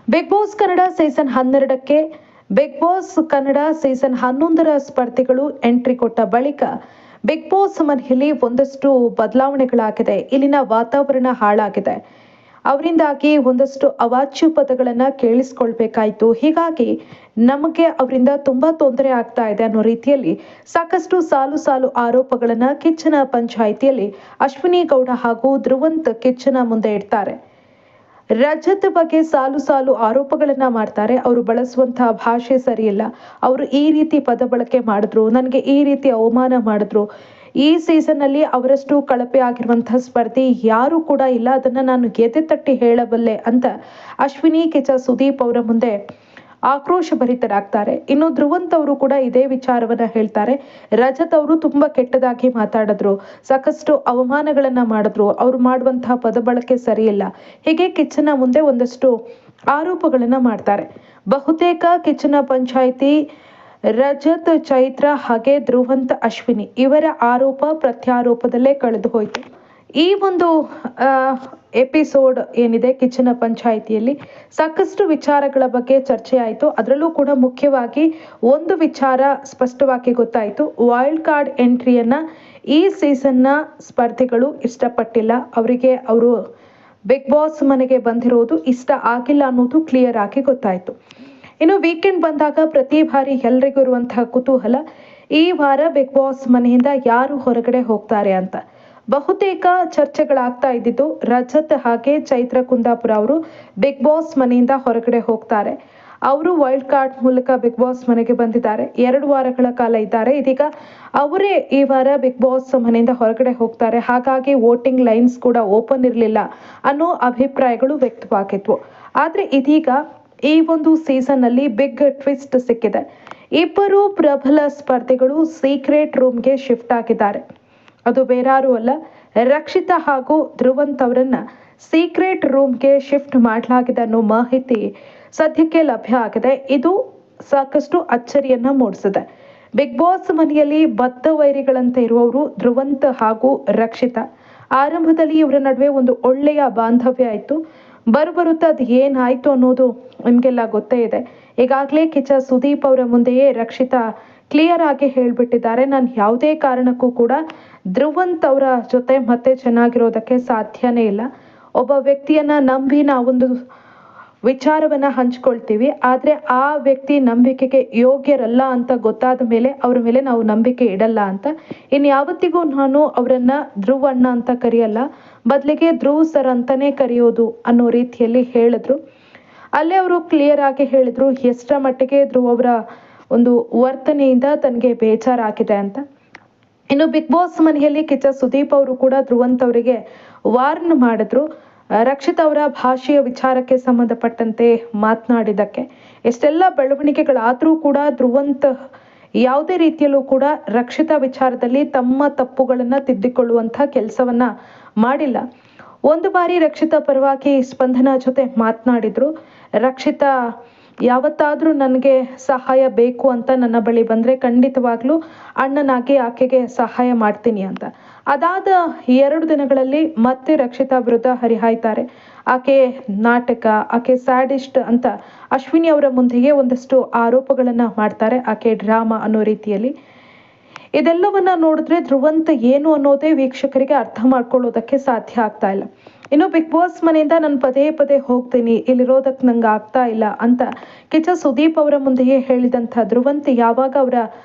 Big Boss Kannada season 12ಕ್ಕೆ Bigg Boss Kannada season 11ರ ಸ್ಪರ್ಧಿಗಳು ಎಂಟ್ರಿ ಕೊಟ್ಟ ಬಳಿಕ ಬಿಗ್ ಬಾಸ್ ಮನೆಯಲ್ಲಿ ಒಂದಷ್ಟು ಬದಲಾವಣೆಗಳಾಗಿದೆ. ಇಲ್ಲಿನ ವಾತಾವರಣ ಹಾಳಾಗಿದೆ. ಅವರಿಂದಾಗಿ ಒಂದಷ್ಟು ಅವಾಚ್ಯ ಪದಗಳನ್ನು ಕೇಳಿಸ್ಕೊಳ್ಬೇಕಾಯ್ತು. ಹೀಗಾಗಿ ನಮಗೆ ಅವರಿಂದ ತುಂಬಾ ತೊಂದರೆ ಆಗ್ತಾ ಇದೆ ಅನ್ನೋ ರೀತಿಯಲ್ಲಿ ಸಾಕಷ್ಟು ಸಾಲು ಸಾಲು ಆರೋಪಗಳನ್ನ ಕಿಚ್ಚನ ಪಂಚಾಯಿತಿಯಲ್ಲಿ ಅಶ್ವಿನಿ ಗೌಡ ಹಾಗೂ ಧ್ರುವಂತ್ ಕಿಚ್ಚನ ಮುಂದೆ ಇಡ್ತಾರೆ. ರಜತ್ ಬಗ್ಗೆ ಸಾಲು ಸಾಲು ಆರೋಪಗಳನ್ನ ಮಾಡ್ತಾರೆ. ಅವರು ಬಳಸುವಂತಹ ಭಾಷೆ ಸರಿಯಿಲ್ಲ, ಅವರು ಈ ರೀತಿ ಪದ ಬಳಕೆ ಮಾಡಿದ್ರು, ನನಗೆ ಈ ರೀತಿ ಅವಮಾನ ಮಾಡಿದ್ರು, ಈ ಸೀಸನ್ ಅಲ್ಲಿ ಅವರಷ್ಟು ಕಳಪೆ ಆಗಿರುವಂತಹ ಸ್ಪರ್ಧಿ ಯಾರು ಕೂಡ ಇಲ್ಲ, ಅದನ್ನ ನಾನು ಗೆದೆ ತಟ್ಟಿ ಹೇಳಬಲ್ಲೆ ಅಂತ ಅಶ್ವಿನಿ ಕಿಚ್ಚ ಸುದೀಪ್ ಅವರ ಮುಂದೆ ಆಕ್ರೋಶ ಭರಿತರಾಗ್ತಾರೆ. ಇನ್ನು ಧ್ರುವಂತ್ ಅವರು ಕೂಡ ಇದೇ ವಿಚಾರವನ್ನ ಹೇಳ್ತಾರೆ. ರಜತ್ ಅವರು ತುಂಬಾ ಕೆಟ್ಟದಾಗಿ ಮಾತಾಡಿದ್ರು, ಸಾಕಷ್ಟು ಅವಮಾನಗಳನ್ನ ಮಾಡಿದ್ರು, ಅವ್ರು ಮಾಡುವಂತಹ ಪದ ಬಳಕೆ ಸರಿಯಿಲ್ಲ, ಹೀಗೆ ಕಿಚ್ಚನ ಮುಂದೆ ಒಂದಷ್ಟು ಆರೋಪಗಳನ್ನ ಮಾಡ್ತಾರೆ. ಬಹುತೇಕ ಕಿಚ್ಚನ ಪಂಚಾಯಿತಿ ರಜತ್, ಚೈತ್ರ ಹಾಗೆ ಧ್ರುವಂತ್, ಅಶ್ವಿನಿ ಇವರ ಆರೋಪ ಪ್ರತ್ಯಾರೋಪದಲ್ಲೇ ಕಳೆದು ಹೋಯಿತು. ಈ ಒಂದು ಎಪಿಸೋಡ್ ಏನಿದೆ ಕಿಚ್ಚನ ಪಂಚಾಯಿತಿಯಲ್ಲಿ ಸಾಕಷ್ಟು ವಿಚಾರಗಳ ಬಗ್ಗೆ ಚರ್ಚೆ ಆಯಿತು. ಅದರಲ್ಲೂ ಕೂಡ ಮುಖ್ಯವಾಗಿ ಒಂದು ವಿಚಾರ ಸ್ಪಷ್ಟವಾಗಿ ಗೊತ್ತಾಯಿತು. ವೈಲ್ಡ್ ಕಾರ್ಡ್ ಎಂಟ್ರಿಯನ್ನ ಈ ಸೀಸನ್ನ ಸ್ಪರ್ಧಿಗಳು ಇಷ್ಟಪಟ್ಟಿಲ್ಲ. ಅವರು ಬಿಗ್ ಬಾಸ್ ಮನೆಗೆ ಬಂದಿರೋದು ಇಷ್ಟ ಆಗಿಲ್ಲ ಅನ್ನೋದು ಕ್ಲಿಯರ್ ಆಗಿ ಗೊತ್ತಾಯಿತು. ಇನ್ನು ವೀಕೆಂಡ್ ಬಂದಾಗ ಪ್ರತಿ ಬಾರಿ ಎಲ್ರಿಗೂ ಇರುವಂತಹ ಕುತೂಹಲ, ಈ ವಾರ ಬಿಗ್ ಬಾಸ್ ಮನೆಯಿಂದ ಯಾರು ಹೊರಗಡೆ ಹೋಗ್ತಾರೆ ಅಂತ. ಬಹುತೇಕ ಚರ್ಚೆಗಳಾಗ್ತಾ ಇದ್ದಿದ್ದು ರಜತ್ ಹಾಗೆ ಚೈತ್ರ ಕುಂದಾಪುರ ಅವರು ಬಿಗ್ ಬಾಸ್ ಮನೆಯಿಂದ ಹೊರಗಡೆ ಹೋಗ್ತಾರೆ. ಅವರು ವೈಲ್ಡ್ ಕಾರ್ಡ್ ಮೂಲಕ ಬಿಗ್ ಬಾಸ್ ಮನೆಗೆ ಬಂದಿದ್ದಾರೆ. 2 ವಾರಗಳ ಕಾಲ ಇದ್ದಾರೆ. ಇದೀಗ ಅವರೇ ಈ ವಾರ ಬಿಗ್ ಬಾಸ್ ಮನೆಯಿಂದ ಹೊರಗಡೆ ಹೋಗ್ತಾರೆ. ಹಾಗಾಗಿ ವೋಟಿಂಗ್ ಲೈನ್ಸ್ ಕೂಡ ಓಪನ್ ಇರಲಿಲ್ಲ ಅನ್ನೋ ಅಭಿಪ್ರಾಯಗಳು ವ್ಯಕ್ತವಾಗಿದ್ವು. ಆದ್ರೆ ಇದೀಗ ಈ ಒಂದು ಸೀಸನ್ ಅಲ್ಲಿ ಬಿಗ್ ಟ್ವಿಸ್ಟ್ ಸಿಕ್ಕಿದೆ. ಇಬ್ಬರು ಪ್ರಬಲ ಸ್ಪರ್ಧಿಗಳು ಸೀಕ್ರೆಟ್ ರೂಮ್ಗೆ ಶಿಫ್ಟ್ ಆಗಿದ್ದಾರೆ. ಅದು ಬೇರಾರು ಅಲ್ಲ, ರಕ್ಷಿತಾ ಹಾಗೂ ಧ್ರುವಂತ್ ಅವರನ್ನ ಸೀಕ್ರೆಟ್ ರೂಮ್ಗೆ ಶಿಫ್ಟ್ ಮಾಡಲಾಗಿದೆ ಅನ್ನೋ ಮಾಹಿತಿ ಸದ್ಯಕ್ಕೆ ಲಭ್ಯ ಆಗಿದೆ. ಇದು ಸಾಕಷ್ಟು ಅಚ್ಚರಿಯನ್ನ ಮೂಡಿಸಿದೆ. ಬಿಗ್ ಬಾಸ್ ಮನೆಯಲ್ಲಿ ಬದ್ಧ ವೈರಿಗಳಂತೆ ಇರುವವರು ಧ್ರುವಂತ್ ಹಾಗೂ ರಕ್ಷಿತಾ. ಆರಂಭದಲ್ಲಿ ಇವರ ನಡುವೆ ಒಂದು ಒಳ್ಳೆಯ ಬಾಂಧವ್ಯ ಆಯಿತು. ಬರುತ್ತಾ ಅದು ಏನಾಯ್ತು ಅನ್ನೋದು ನಿಮಗೆಲ್ಲ ಗೊತ್ತೇ ಇದೆ. ಈಗಾಗಲೇ ಕಿಚ್ಚ ಸುದೀಪ್ ಅವರ ಮುಂದೆಯೇ ರಕ್ಷಿತಾ ಕ್ಲಿಯರ್ ಆಗಿ ಹೇಳ್ಬಿಟ್ಟಿದ್ದಾರೆ, ನಾನು ಯಾವುದೇ ಕಾರಣಕ್ಕೂ ಕೂಡ ಧ್ರುವಂತ್ ಅವರ ಜೊತೆ ಮತ್ತೆ ಚೆನ್ನಾಗಿರೋದಕ್ಕೆ ಸಾಧ್ಯನೇ ಇಲ್ಲ. ಒಬ್ಬ ವ್ಯಕ್ತಿಯನ್ನ ನಂಬಿ ನಾವೊಂದು ವಿಚಾರವನ್ನ ಹಂಚ್ಕೊಳ್ತೀವಿ, ಆದ್ರೆ ಆ ವ್ಯಕ್ತಿ ನಂಬಿಕೆಗೆ ಯೋಗ್ಯರಲ್ಲ ಅಂತ ಗೊತ್ತಾದ ಮೇಲೆ ಅವ್ರ ಮೇಲೆ ನಾವು ನಂಬಿಕೆ ಇಡಲ್ಲ ಅಂತ. ಇನ್ಯಾವತ್ತಿಗೂ ನಾನು ಅವರನ್ನ ಧ್ರುವ್ ಅಣ್ಣ ಅಂತ ಕರೆಯಲ್ಲ, ಬದಲಿಗೆ ಧ್ರುವ್ ಸರ್ ಅಂತಾನೆ ಕರೆಯೋದು ಅನ್ನೋ ರೀತಿಯಲ್ಲಿ ಹೇಳಿದ್ರು. ಅಲ್ಲೇ ಅವರು ಕ್ಲಿಯರ್ ಆಗಿ ಹೇಳಿದ್ರು ಎಷ್ಟರ ಮಟ್ಟಿಗೆ ಧ್ರುವ್ ಅವರ ಒಂದು ವರ್ತನೆಯಿಂದ ತನಗೆ ಬೇಜಾರಾಗಿದೆ ಅಂತ. ಇನ್ನು ಬಿಗ್ ಬಾಸ್ ಮನೆಯಲ್ಲಿ ಕಿಚ್ಚ ಸುದೀಪ್ ಅವರು ಕೂಡ ಧ್ರುವಂತ್ ಅವರಿಗೆ ವಾರ್ನ್ ಮಾಡಿದ್ರು. ರಕ್ಷಿತ್ ಅವರ ಭಾಷೆಯ ವಿಚಾರಕ್ಕೆ ಸಂಬಂಧಪಟ್ಟಂತೆ ಮಾತನಾಡಿದಕ್ಕೆ. ಎಷ್ಟೆಲ್ಲ ಬೆಳವಣಿಗೆಗಳಾದ್ರೂ ಕೂಡ ಧ್ರುವಂತ್ ಯಾವುದೇ ರೀತಿಯಲ್ಲೂ ಕೂಡ ರಕ್ಷಿತಾ ವಿಚಾರದಲ್ಲಿ ತಮ್ಮ ತಪ್ಪುಗಳನ್ನ ತಿದ್ದಿಕೊಳ್ಳುವಂತಹ ಕೆಲಸವನ್ನ ಮಾಡಿಲ್ಲ. ಒಂದು ಬಾರಿ ರಕ್ಷಿತಾ ಪರವಾಗಿ ಸ್ಪಂದನ ಜೊತೆ ಮಾತನಾಡಿದ್ರು. ರಕ್ಷಿತಾ ಯಾವತ್ತಾದ್ರೂ ನನಗೆ ಸಹಾಯ ಬೇಕು ಅಂತ ನನ್ನ ಬಳಿ ಬಂದ್ರೆ ಖಂಡಿತವಾಗ್ಲೂ ಅಣ್ಣನಾಗಿ ಆಕೆಗೆ ಸಹಾಯ ಮಾಡ್ತೀನಿ ಅಂತ. ಅದಾದ 2 ದಿನಗಳಲ್ಲಿ ಮತ್ತೆ ರಕ್ಷಿತಾ ವಿರುದ್ಧ ಹರಿಹಾಯ್ತಾರೆ. ಆಕೆ ನಾಟಕ, ಆಕೆ ಸ್ಯಾಡಿಸ್ಟ್ ಅಂತ ಅಶ್ವಿನಿ ಅವರ ಮುಂದೆಯೇ ಒಂದಷ್ಟು ಆರೋಪಗಳನ್ನ ಮಾಡ್ತಾರೆ. ಆಕೆ ಡ್ರಾಮಾ ಅನ್ನೋ ರೀತಿಯಲ್ಲಿ. ಇದೆಲ್ಲವನ್ನ ನೋಡಿದ್ರೆ ಧ್ರುವಂತ್ ಏನು ಅನ್ನೋದೇ ವೀಕ್ಷಕರಿಗೆ ಅರ್ಥ ಮಾಡ್ಕೊಳ್ಳೋದಕ್ಕೆ ಸಾಧ್ಯ ಆಗ್ತಾ ಇಲ್ಲ. ಇನ್ನು ಬಿಗ್ ಬಾಸ್ ಮನೆಯಿಂದ ನಾನು ಪದೇ ಪದೇ ಹೋಗ್ತೀನಿ, ಇಲ್ಲಿರೋದಕ್ಕೆ ನಂಗೆ ಆಗ್ತಾ ಇಲ್ಲ ಅಂತ ಕಿಚ್ಚ ಸುದೀಪ್ ಅವರ ಮುಂದೆಯೇ ಹೇಳಿದಂಥ ಧ್ರುವಂತ್ ಯಾವಾಗ ಅವರ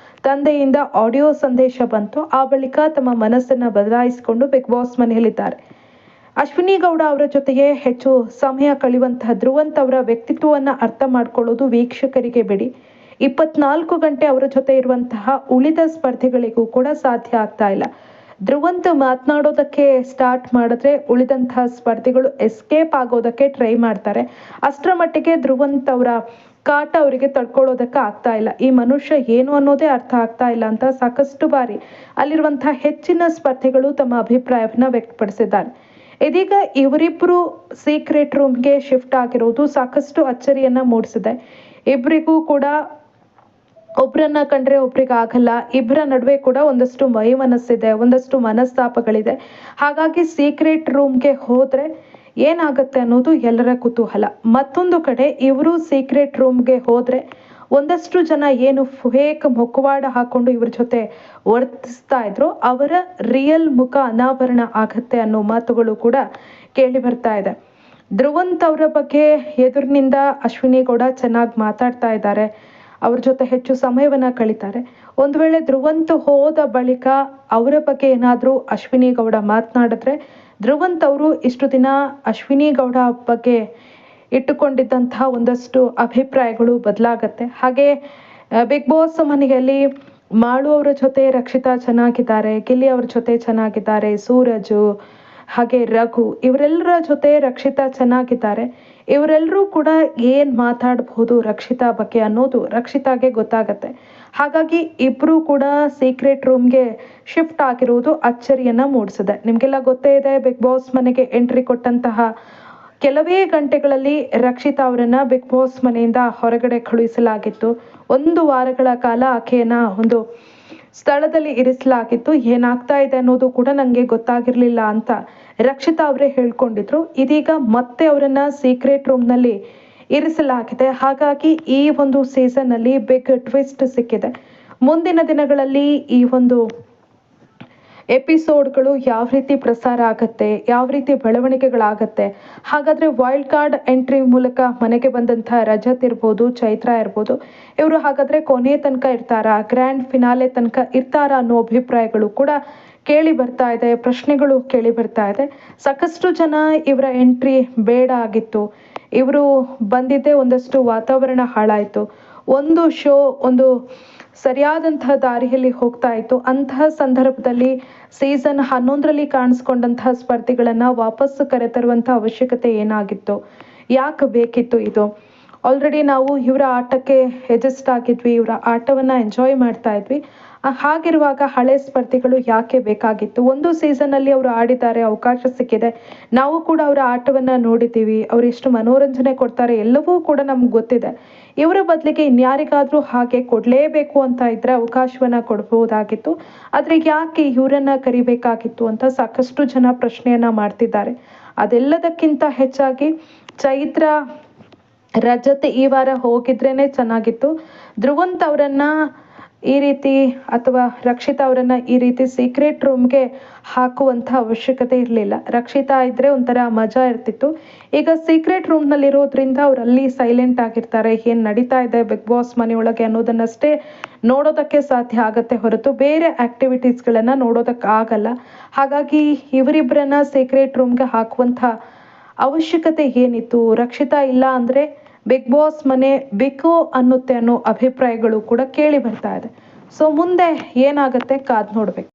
ತಂದೆಯಿಂದ ಆಡಿಯೋ ಸಂದೇಶ ಬಂತು ಆ ಬಳಿಕ ತಮ್ಮ ಮನಸ್ಸನ್ನ ಬದಲಾಯಿಸಿಕೊಂಡು ಬಿಗ್ ಬಾಸ್ ಮನೆಯಲ್ಲಿದ್ದಾರೆ. ಅಶ್ವಿನಿ ಗೌಡ ಅವರ ಜೊತೆಗೆ ಹೆಚ್ಚು ಸಮಯ ಕಳೆಯುವಂತಹ ಧ್ರುವಂತ್ ಅವರ ವ್ಯಕ್ತಿತ್ವವನ್ನ ಅರ್ಥ ಮಾಡ್ಕೊಳ್ಳೋದು ವೀಕ್ಷಕರಿಗೆ ಬಿಡಿ, 24 ಗಂಟೆ ಅವರ ಜೊತೆ ಇರುವಂತಹ ಉಳಿದ ಸ್ಪರ್ಧಿಗಳಿಗೂ ಕೂಡ ಸಾಧ್ಯ ಆಗ್ತಾ ಇಲ್ಲ. ಧ್ರುವಂತ್ ಮಾತನಾಡೋದಕ್ಕೆ ಸ್ಟಾರ್ಟ್ ಮಾಡಿದ್ರೆ ಉಳಿದಂತಹ ಸ್ಪರ್ಧಿಗಳು ಎಸ್ಕೇಪ್ ಆಗೋದಕ್ಕೆ ಟ್ರೈ ಮಾಡ್ತಾರೆ. ಅಷ್ಟರ ಮಟ್ಟಿಗೆ ಧ್ರುವಂತ್ ಅವರ ಕಾಟ ಅವರಿಗೆ ತಡ್ಕೊಳ್ಳೋದಕ್ಕೆ ಆಗ್ತಾ ಇಲ್ಲ. ಈ ಮನುಷ್ಯ ಏನು ಅನ್ನೋದೇ ಅರ್ಥ ಆಗ್ತಾ ಇಲ್ಲ ಅಂತ ಸಾಕಷ್ಟು ಬಾರಿ ಅಲ್ಲಿರುವಂತಹ ಹೆಚ್ಚಿನ ಸ್ಪರ್ಧಿಗಳು ತಮ್ಮ ಅಭಿಪ್ರಾಯವನ್ನ ವ್ಯಕ್ತಪಡಿಸಿದ್ದಾರೆ. ಇದೀಗ ಇವರಿಬ್ಬರು ಸೀಕ್ರೆಟ್ ರೂಮ್ಗೆ ಶಿಫ್ಟ್ ಆಗಿರೋದು ಸಾಕಷ್ಟು ಅಚ್ಚರಿಯನ್ನ ಮೂಡಿಸಿದೆ. ಇಬ್ಬರಿಗೂ ಕೂಡ ಒಬ್ರನ್ನ ಕಂಡ್ರೆ ಒಬ್ರಿಗೆ ಆಗಲ್ಲ. ಇಬ್ಬರ ನಡುವೆ ಕೂಡ ಒಂದಷ್ಟು ವೈಮನಸ್ಸಿದೆ, ಒಂದಷ್ಟು ಮನಸ್ತಾಪಗಳಿದೆ. ಹಾಗಾಗಿ ಸೀಕ್ರೆಟ್ ರೂಮ್ಗೆ ಹೋದ್ರೆ ಏನಾಗುತ್ತೆ ಅನ್ನೋದು ಎಲ್ಲರ ಕುತೂಹಲ. ಮತ್ತೊಂದು ಕಡೆ ಇವರು ಸೀಕ್ರೆಟ್ ರೂಮ್ಗೆ ಹೋದ್ರೆ ಒಂದಷ್ಟು ಜನ ಏನು ಫೇಕ್ ಮುಖವಾಡ ಹಾಕೊಂಡು ಇವ್ರ ಜೊತೆ ವರ್ತಿಸ್ತಾ ಇದ್ರು ಅವರ ರಿಯಲ್ ಮುಖ ಅನಾವರಣ ಆಗತ್ತೆ ಅನ್ನೋ ಮಾತುಗಳು ಕೂಡ ಕೇಳಿ ಬರ್ತಾ ಇದೆ. ಧ್ರುವಂತ್ ಅವರ ಬಗ್ಗೆ ಎದುರಿನಿಂದ ಅಶ್ವಿನಿ ಗೌಡ ಚೆನ್ನಾಗಿ ಮಾತಾಡ್ತಾ ಇದ್ದಾರೆ, ಅವ್ರ ಜೊತೆ ಹೆಚ್ಚು ಸಮಯವನ್ನ ಕಳೀತಾರೆ. ಒಂದು ವೇಳೆ ಧ್ರುವಂತ್ ಹೋದ ಬಳಿಕ ಅವರ ಬಗ್ಗೆ ಏನಾದರೂ ಅಶ್ವಿನಿ ಗೌಡ ಮಾತನಾಡಿದ್ರೆ ಧ್ರುವಂತ್ ಅವರು ಇಷ್ಟು ದಿನ ಅಶ್ವಿನಿ ಗೌಡ ಬಗ್ಗೆ ಇಟ್ಟುಕೊಂಡಿದ್ದಂತಹ ಒಂದಷ್ಟು ಅಭಿಪ್ರಾಯಗಳು ಬದಲಾಗತ್ತೆ. ಹಾಗೆ ಬಿಗ್ ಬಾಸ್ ಮನೆಯಲ್ಲಿ ಮಾಳು ಅವರ ಜೊತೆ ರಕ್ಷಿತಾ ಚೆನ್ನಾಗಿದ್ದಾರೆ, ಗಿಲ್ಲಿ ಅವ್ರ ಜೊತೆ ಚೆನ್ನಾಗಿದ್ದಾರೆ, ಸೂರಜು ಹಾಗೆ ರಘು ಇವರೆಲ್ಲರ ಜೊತೆ ರಕ್ಷಿತಾ ಚೆನ್ನಾಗಿದ್ದಾರೆ. ಇವರೆಲ್ಲರೂ ಕೂಡ ಏನ್ ಮಾತಾಡಬಹುದು ರಕ್ಷಿತಾ ಬಗ್ಗೆ ಅನ್ನೋದು ರಕ್ಷಿತಾಗೆ ಗೊತ್ತಾಗತ್ತೆ. ಹಾಗಾಗಿ ಇಬ್ರು ಕೂಡ ಸೀಕ್ರೆಟ್ ರೂಮ್ಗೆ ಶಿಫ್ಟ್ ಆಗಿರುವುದು ಅಚ್ಚರಿಯನ್ನ ಮೂಡಿಸಿದೆ. ನಿಮ್ಗೆಲ್ಲ ಗೊತ್ತೇ ಇದೆ, ಬಿಗ್ ಬಾಸ್ ಮನೆಗೆ ಎಂಟ್ರಿ ಕೊಟ್ಟಂತಹ ಕೆಲವೇ ಗಂಟೆಗಳಲ್ಲಿ ರಕ್ಷಿತಾ ಅವರನ್ನ ಬಿಗ್ ಬಾಸ್ ಮನೆಯಿಂದ ಹೊರಗಡೆ ಕಳುಹಿಸಲಾಗಿತ್ತು. 1 ವಾರಗಳ ಕಾಲ ಆಕೆಯನ್ನ ಒಂದು ಸ್ಥಳದಲ್ಲಿ ಇರಿಸಲಾಗಿತ್ತು. ಏನಾಗ್ತಾ ಇದೆ ಅನ್ನೋದು ಕೂಡ ನಂಗೆ ಗೊತ್ತಾಗಿರ್ಲಿಲ್ಲ ಅಂತ ರಕ್ಷಿತಾ ಅವರೇ ಹೇಳ್ಕೊಂಡಿದ್ರು. ಇದೀಗ ಮತ್ತೆ ಅವರನ್ನ ಸೀಕ್ರೆಟ್ ರೂಮ್ ನಲ್ಲಿ ಇರಿಸಲಾಗಿದೆ. ಹಾಗಾಗಿ ಈ ಒಂದು ಸೀಸನ್ ಅಲ್ಲಿ ಬಿಗ್ ಟ್ವಿಸ್ಟ್ ಸಿಕ್ಕಿದೆ. ಮುಂದಿನ ದಿನಗಳಲ್ಲಿ ಈ ಒಂದು ಎಪಿಸೋಡ್ಗಳು ಯಾವ ರೀತಿ ಪ್ರಸಾರ ಆಗತ್ತೆ, ಯಾವ ರೀತಿ ಬೆಳವಣಿಗೆಗಳಾಗತ್ತೆ, ಹಾಗಾದ್ರೆ ವೈಲ್ಡ್ ಕಾರ್ಡ್ ಎಂಟ್ರಿ ಮೂಲಕ ಮನೆಗೆ ಬಂದಂತಹ ರಜತ್ ಇರ್ಬೋದು, ಚೈತ್ರ ಇರ್ಬೋದು, ಇವರು ಹಾಗಾದ್ರೆ ಕೊನೆ ತನಕ ಇರ್ತಾರಾ, ಗ್ರ್ಯಾಂಡ್ ಫಿನಾಲೆ ತನಕ ಇರ್ತಾರಾ ಅನ್ನೋ ಅಭಿಪ್ರಾಯಗಳು ಕೂಡ ಕೇಳಿ ಬರ್ತಾ ಇದೆ, ಪ್ರಶ್ನೆಗಳು ಕೇಳಿ ಬರ್ತಾ ಇದೆ. ಸಾಕಷ್ಟು ಜನ ಇವರ ಎಂಟ್ರಿ ಬೇಡ ಆಗಿತ್ತು, ಇವರು ಬಂದಿದ್ದೇ ಒಂದಷ್ಟು ವಾತಾವರಣ ಹಾಳಾಯಿತು, ಒಂದು ಶೋ ಒಂದು ಸರಿಯಾದಂತಹ ದಾರಿಯಲ್ಲಿ ಹೋಗ್ತಾ ಇತ್ತು, ಅಂತಹ ಸಂದರ್ಭದಲ್ಲಿ ಸೀಸನ್ 11ರಲ್ಲಿ ಕಾಣಿಸ್ಕೊಂಡಂತಹ ಸ್ಪರ್ಧಿಗಳನ್ನ ವಾಪಸ್ ಕರೆತರುವಂತಹ ಅವಶ್ಯಕತೆ ಏನಾಗಿತ್ತು, ಯಾಕೆ ಬೇಕಿತ್ತು ಇದು? ಆಲ್ರೆಡಿ ನಾವು ಇವರ ಆಟಕ್ಕೆ ಅಡ್ಜಸ್ಟ್ ಆಗಿದ್ವಿ, ಇವರ ಆಟವನ್ನ ಎಂಜಾಯ್ ಮಾಡ್ತಾ ಇದ್ವಿ. ಹಾಗಿರುವಾಗ ಹಳೆ ಸ್ಪರ್ಧಿಗಳು ಯಾಕೆ ಬೇಕಾಗಿತ್ತು? ಒಂದು ಸೀಸನ್ ಅಲ್ಲಿ ಅವರು ಆಡಿದ್ದಾರೆ, ಅವಕಾಶ ಸಿಕ್ಕಿದೆ, ನಾವು ಕೂಡ ಅವರ ಆಟವನ್ನ ನೋಡಿದ್ದೀವಿ, ಅವ್ರು ಎಷ್ಟು ಮನೋರಂಜನೆ ಕೊಡ್ತಾರೆ ಎಲ್ಲವೂ ಕೂಡ ನಮ್ಗೆ ಗೊತ್ತಿದೆ. ಇವರ ಬದಲಿಗೆ ಇನ್ಯಾರಿಗಾದ್ರೂ ಹಾಗೆ ಕೊಡ್ಲೇಬೇಕು ಅಂತ ಇದ್ರೆ ಅವಕಾಶವನ್ನ ಕೊಡಬಹುದಾಗಿತ್ತು, ಆದ್ರೆ ಯಾಕೆ ಇವರನ್ನ ಕರಿಬೇಕಾಗಿತ್ತು ಅಂತ ಸಾಕಷ್ಟು ಜನ ಪ್ರಶ್ನೆಯನ್ನ ಮಾಡ್ತಿದ್ದಾರೆ. ಅದೆಲ್ಲದಕ್ಕಿಂತ ಹೆಚ್ಚಾಗಿ ಚೈತ್ರ ರಜತ್ ಈ ವಾರ ಹೋಗಿದ್ರೇನೆ ಚೆನ್ನಾಗಿತ್ತು. ಧ್ರುವಂತ್ ಅವರನ್ನ ಈ ರೀತಿ ಅಥವಾ ರಕ್ಷಿತಾ ಅವರನ್ನ ಈ ರೀತಿ ಸೀಕ್ರೆಟ್ ರೂಮ್ಗೆ ಹಾಕುವಂತ ಅವಶ್ಯಕತೆ ಇರಲಿಲ್ಲ. ರಕ್ಷಿತಾ ಇದ್ರೆ ಒಂಥರ ಮಜಾ ಇರ್ತಿತ್ತು. ಈಗ ಸೀಕ್ರೆಟ್ ರೂಮ್ ನಲ್ಲಿ ಇರೋದ್ರಿಂದ ಅವ್ರು ಅಲ್ಲಿ ಸೈಲೆಂಟ್ ಆಗಿರ್ತಾರೆ, ಏನ್ ನಡೀತಾ ಇದೆ ಬಿಗ್ ಬಾಸ್ ಮನೆಯೊಳಗೆ ಅನ್ನೋದನ್ನಷ್ಟೇ ನೋಡೋದಕ್ಕೆ ಸಾಧ್ಯ ಆಗತ್ತೆ ಹೊರತು ಬೇರೆ ಆಕ್ಟಿವಿಟೀಸ್ಗಳನ್ನ ನೋಡೋದಕ್ಕೆ ಆಗಲ್ಲ. ಹಾಗಾಗಿ ಇವರಿಬ್ಬರನ್ನ ಸೀಕ್ರೆಟ್ ರೂಮ್ಗೆ ಹಾಕುವಂತ ಅವಶ್ಯಕತೆ ಏನಿತ್ತು? ರಕ್ಷಿತಾ ಇಲ್ಲ ಅಂದ್ರೆ ಬಿಗ್ ಬಾಸ್ ಮನೆ ಬಿಕೋ ಅನ್ನುತ್ತೆ ಅನ್ನೋ ಅಭಿಪ್ರಾಯಗಳು ಕೂಡ ಕೇಳಿ ಬರ್ತಾ ಇದೆ. ಸೊ ಮುಂದೆ ಏನಾಗತ್ತೆ ಕಾದ್ ನೋಡ್ಬೇಕು.